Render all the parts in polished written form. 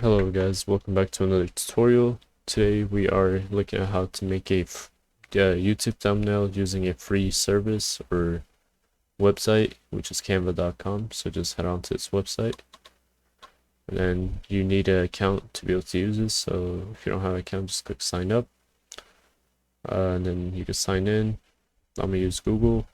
Hello guys, welcome back to another tutorial. Today we are looking at how to make a YouTube thumbnail using a free service or website, which is canva.com. So just head on to this website, and then you need an account to be able to use this. So if you don't have an account, just click sign up, and then you can sign in. I'm gonna use Google.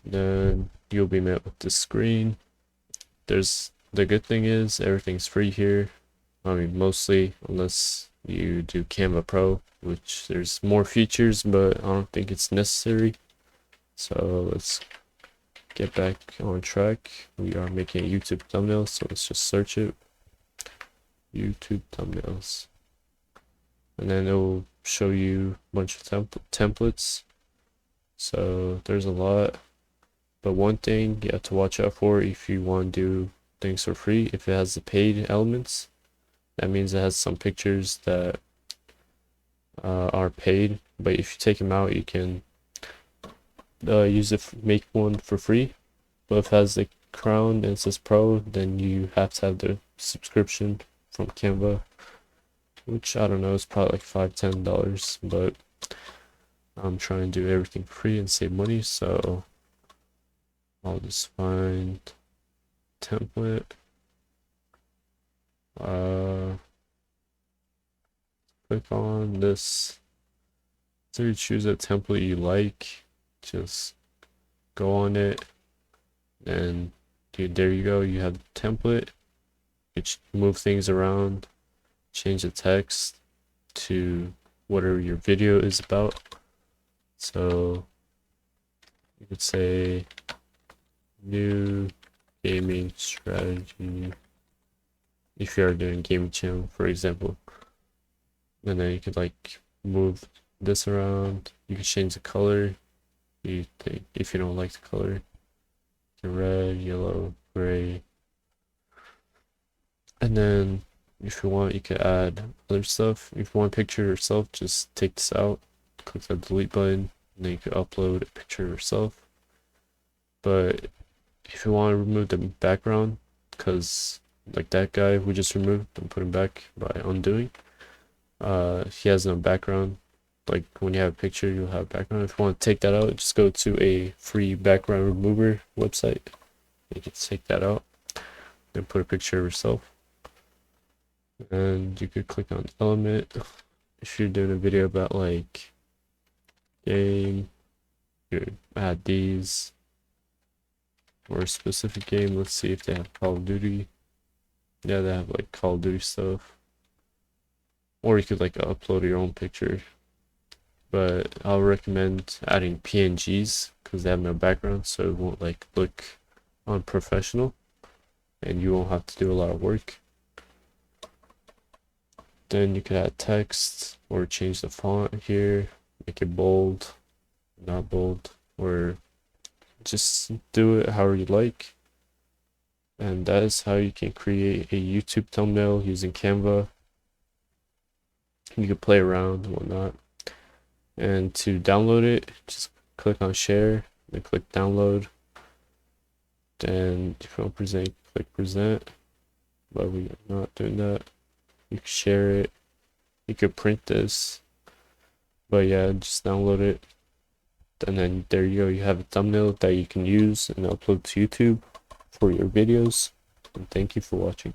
Then you'll be met with this screen. The good thing is everything's free here. I mean, mostly, unless you do Canva Pro, which there's more features, but I don't think it's necessary. So let's get back on track. We are making a YouTube thumbnail, so let's just search it. YouTube thumbnails. And then it will show you a bunch of templates. So there's a lot. But one thing you have to watch out for if you want to do things for free, if it has the paid elements, that means it has some pictures that are paid. But if you take them out, you can use it, make one for free. But if it has the crown and it says pro, then you have to have the subscription from Canva, which I don't know, it's probably like $5-10. But I'm trying to do everything free and save money, so I'll just find template. Click on this. So you choose a template you like, just go on it, and there you go. You have the template. You move things around, change the text to whatever your video is about. So you could say new gaming strategy if you are doing gaming channel, for example. And then you could like move this around. You can change the color. If you don't like the color, red, yellow, gray. And then if you want, you could add other stuff. If you want a picture yourself, just take this out, click the delete button, and then you could upload a picture yourself. But if you want to remove the background, because like that guy we just removed and put him back by undoing, he has no background. Like when you have a picture, you'll have a background. If you want to take that out, just go to a free background remover website. You can take that out, then put a picture of yourself, and you could click on element. If you're doing a video about like game, you add these, or a specific game. Let's see if they have Call of Duty. Yeah, they have like Call of Duty stuff. Or you could like upload your own picture. But I'll recommend adding PNGs because they have no background, so it won't like look unprofessional and you won't have to do a lot of work. Then you could add text or change the font here, make it bold, not bold, or just do it however you like. And that is how you can create a YouTube thumbnail using Canva. You can play around and whatnot. And to download it, just click on share, then click download. Then if you want to present, click present. But we are not doing that. You can share it. You could print this. But yeah, just download it. And then there you go, you have a thumbnail that you can use and upload to YouTube for your videos. And thank you for watching.